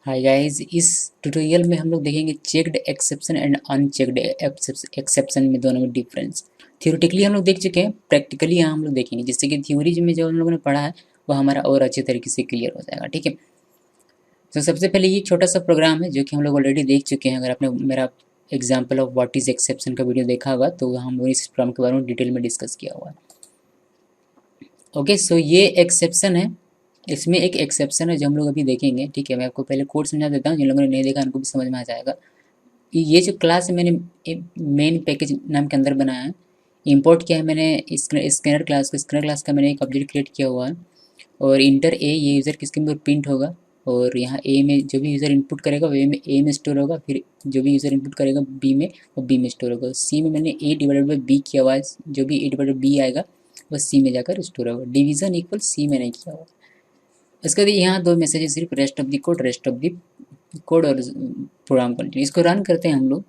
Hi guys, इस tutorial में हम लोग देखेंगे checked exception and unchecked exception में दोनों में डिफरेंस। थियोरेटिकली हम लोग देख चुके हैं, प्रैक्टिकली यहाँ हम लोग देखेंगे, जिससे कि थ्योरी में जो हम लोगों ने पढ़ा है वो हमारा और अच्छे तरीके से क्लियर हो जाएगा। ठीक है, तो सबसे पहले ये छोटा सा प्रोग्राम है जो कि हम लोग ऑलरेडी देख चुके हैं। अगर आपने मेरा example of what is exception का वीडियो देखा होगा तो हम लोग इस प्रोग्राम के बारे में डिटेल में डिस्कस किया हुआ है। ओके, सो ये एक्सेप्शन है, इसमें एक एक्सेप्शन है जो हम लोग अभी देखेंगे। ठीक है, मैं आपको पहले कोड समझा देता हूँ, जिन लोगों ने नहीं देखा उनको भी समझ में आ जाएगा। ये जो क्लास है मैंने मेन पैकेज नाम के अंदर बनाया है। इंपोर्ट किया है मैंने स्कैनर क्लास को। स्कैनर क्लास का मैंने एक ऑब्जेक्ट क्रिएट किया हुआ है और इंटर ए, ये यूज़र किसके अंदर प्रिंट होगा और यहाँ ए में जो भी यूज़र इनपुट करेगा वो ए में स्टोर होगा, फिर जो भी यूज़र इनपुट करेगा बी में वो बी में स्टोर होगा। सी में मैंने ए डिवाइडेड बाई बी किया हुआ है, जो भी ए डिवाइडेड बी आएगा वो सी में जाकर स्टोर होगा। डिवीजन इक्वल सी में नहीं किया हुआ। इसके बाद यहाँ दो मैसेजेस, सिर्फ rest of the code, rest of the code और प्रोग्राम कंटिन्यू। इसको रन करते हैं हम लोग।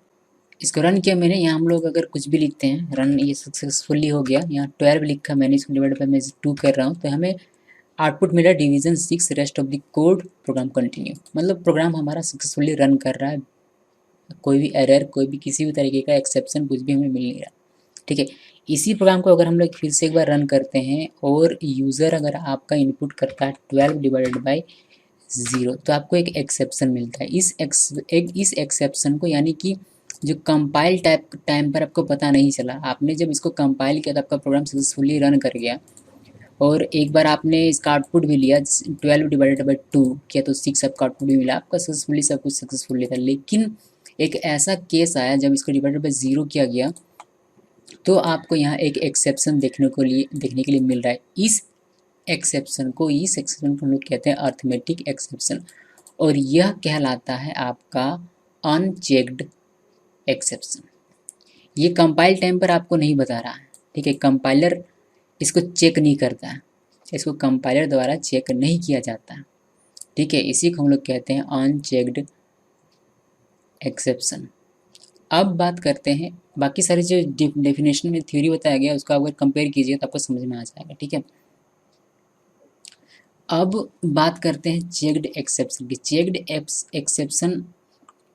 इसको रन किया मैंने। यहाँ हम लोग अगर कुछ भी लिखते हैं, रन ये सक्सेसफुली हो गया। यहाँ 12 लिखा मैंने, इसको डिवाइड बाई मैं 2 कर रहा हूँ तो हमें आउटपुट मिला division 6, rest of the code, program continue. मतलब प्रोग्राम हमारा सक्सेसफुली रन कर रहा है, कोई भी एरर, कोई भी किसी भी तरीके का एक्सेप्शन कुछ भी हमें मिल नहीं रहा। ठीक है, इसी प्रोग्राम को अगर हम लोग फिर से एक बार रन करते हैं और यूज़र अगर आपका इनपुट करता है 12 डिवाइडेड बाई 0 तो आपको एक एक्सेप्शन मिलता है। इस एक्सेप्शन को, यानी कि जो कंपाइल टाइम पर आपको पता नहीं चला, आपने जब इसको कंपाइल किया तो आपका प्रोग्राम सक्सेसफुली रन कर गया और एक बार आपने इसका आउटपुट भी लिया, 12 डिवाइडेड बाई 2 किया तो 6 आपका आउटपुट भी मिला, आपका सक्सेसफुली सब कुछ सक्सेसफुली था। लेकिन एक ऐसा केस आया जब इसको डिवाइडेड बाई 0 किया गया तो आपको यहाँ एक एक्सेप्शन देखने के लिए मिल रहा है। इस एक्सेप्शन को हम लोग कहते हैं अर्थमेटिक एक्सेप्शन और यह कहलाता है आपका अनचेक्ड एक्सेप्शन। ये कंपाइल टाइम पर आपको नहीं बता रहा है। ठीक है, कंपाइलर इसको चेक नहीं करता है, इसको कंपाइलर द्वारा चेक नहीं किया जाता है। ठीक है, इसी को हम लोग कहते हैं अनचेक्ड एक्सेप्शन। अब बात करते हैं बाकी सारी जो डेफिनेशन में थ्योरी बताया गया उसको अगर कंपेयर कीजिए तो आपको समझ में आ जाएगा। ठीक है, अब बात करते हैं चेक्ड एक्सेप्शन की। चेक्ड एक्सेप्शन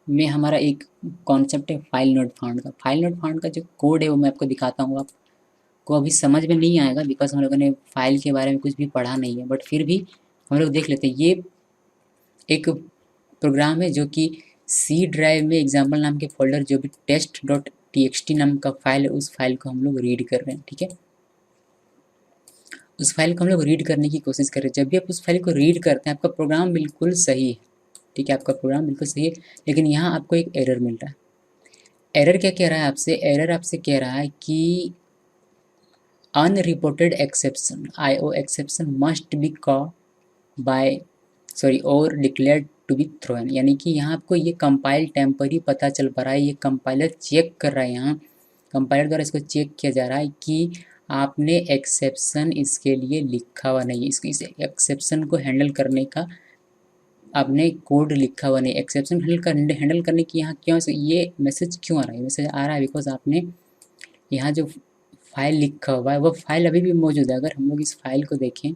में हमारा एक कॉन्सेप्ट है फाइल नॉट फाउंड का। फाइल नॉट फाउंड का जो कोड है वो मैं आपको दिखाता हूँ। आपको अभी समझ में नहीं आएगा बिकॉज हम लोगों ने फाइल के बारे में कुछ भी पढ़ा नहीं है, बट फिर भी हम लोग देख लेते हैं। ये एक प्रोग्राम है जो कि सी ड्राइव में एग्जाम्पल नाम के फोल्डर, जो भी test.txt नाम का फाइल है, उस फाइल को हम लोग रीड कर रहे हैं। ठीक है, उस फाइल को हम लोग रीड करने की कोशिश कर रहे हैं। जब भी आप उस फाइल को रीड करते हैं आपका प्रोग्राम बिल्कुल सही है। ठीक है, आपका प्रोग्राम बिल्कुल सही है, लेकिन यहाँ आपको एक एरर मिल रहा है। एरर क्या कह रहा है आपसे? एरर आपसे कह रहा है कि unreported exception, IO exception must be called by और डिक्लेयर्ड टू बी थ्रोन। यानी कि यहाँ आपको ये कंपाइल टाइम पर ही पता चल पा रहा है, ये कंपाइलर चेक कर रहा है, यहाँ कंपाइलर द्वारा इसको चेक किया जा रहा है कि आपने एक्सेप्शन इसके लिए लिखा हुआ नहीं है। इस एक्सेप्शन को हैंडल करने का आपने कोड लिखा हुआ नहीं। एक्सेप्शन हैंडल करने की यहाँ क्यों ये मैसेज क्यों आ रहा है? मैसेज आ रहा है बिकॉज आपने यहाँ जो फाइल लिखा हुआ है वो फाइल अभी भी मौजूद है। अगर हम लोग इस फाइल को देखें,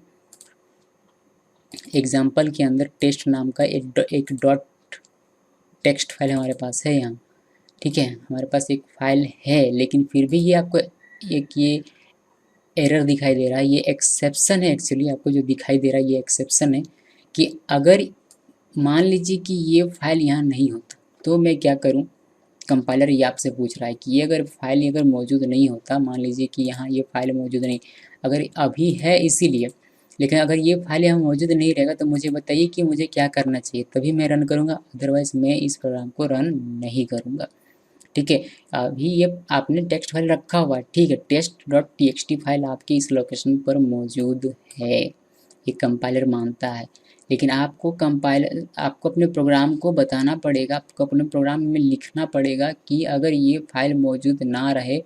एग्जाम्पल के अंदर टेस्ट नाम का एक डॉट टेक्स्ट फाइल हमारे पास है यहाँ। ठीक है, हमारे पास एक फाइल है, लेकिन फिर भी ये आपको एक ये एरर दिखाई दे रहा है। ये एक्सेप्शन है, एक्चुअली आपको जो दिखाई दे रहा है ये एक्सेप्शन है कि अगर मान लीजिए कि ये फाइल यहाँ नहीं होता तो मैं क्या करूँ। कंपाइलर ये आपसे पूछ रहा है कि ये अगर फाइल अगर मौजूद नहीं होता, मान लीजिए कि यहाँ ये फाइल मौजूद नहीं, अगर अभी है इसीलिए, लेकिन अगर ये फाइल यहाँ मौजूद नहीं रहेगा तो मुझे बताइए कि मुझे क्या करना चाहिए, तभी मैं रन करूँगा, अदरवाइज़ मैं इस प्रोग्राम को रन नहीं करूँगा। ठीक है, अभी ये आपने टेक्स्ट फाइल रखा हुआ है, ठीक है, test.txt फाइल आपकी इस लोकेशन पर मौजूद है, ये कंपाइलर मानता है। लेकिन आपको अपने प्रोग्राम को बताना पड़ेगा, आपको अपने प्रोग्राम में लिखना पड़ेगा कि अगर ये फाइल मौजूद ना रहे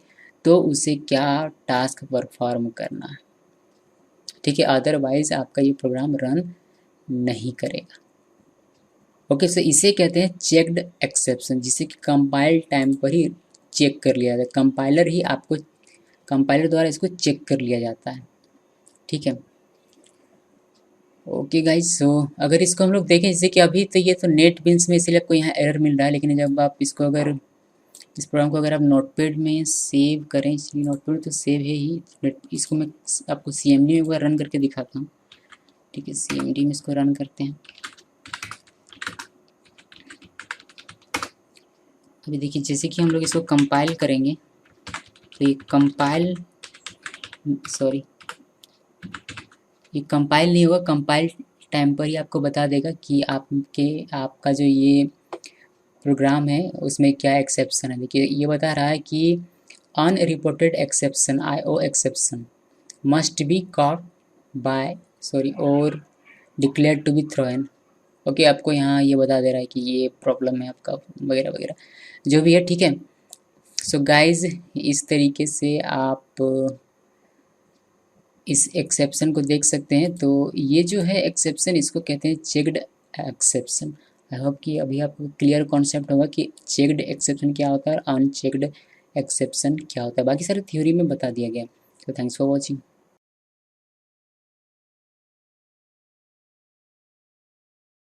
तो उसे क्या टास्क परफॉर्म करना है। ठीक है, अदरवाइज आपका ये प्रोग्राम रन नहीं करेगा। ओके, सो इसे कहते हैं चेक्ड एक्सेप्शन, जिसे कि कंपाइल टाइम पर ही चेक कर लिया जाता है। कंपाइलर द्वारा इसको चेक कर लिया जाता है। ठीक है, ओके गाइज, सो अगर इसको हम लोग देखें जैसे कि अभी तो ये तो नेट बीन्स में इसलिए आपको यहाँ एरर मिल रहा है, लेकिन जब आप इसको अगर इस प्रोग्राम को अगर आप नोटपैड में सेव करें, इसलिए नोटपैड तो सेव है ही, इसको मैं आपको CMD में एक बार रन करके दिखाता हूँ। ठीक है, CMD में इसको रन करते हैं। अभी देखिए जैसे कि हम लोग इसको कंपाइल करेंगे तो ये कंपाइल, सॉरी ये कंपाइल नहीं होगा, कंपाइल टाइम पर ही आपको बता देगा कि आपका जो ये प्रोग्राम है उसमें क्या एक्सेप्शन है। देखिए ये बता रहा है कि unreported exception IO exception must be caught by sorry और declare to be thrown. Okay, आपको यहाँ ये बता दे रहा है कि ये प्रॉब्लम है आपका वगैरह वगैरह जो भी है। ठीक है, सो गाइज इस तरीके से आप इस एक्सेप्शन को देख सकते हैं। तो ये जो है एक्सेप्शन, इसको कहते हैं चेक्ड एक्सेप्शन। आई होप कि अभी आपको क्लियर कॉन्सेप्ट होगा कि चेक्ड एक्सेप्शन क्या होता है और अनचेक्ड एक्सेप्शन क्या होता है। बाकी सारे थ्योरी में बता दिया गया। तो थैंक्स फॉर वॉचिंग।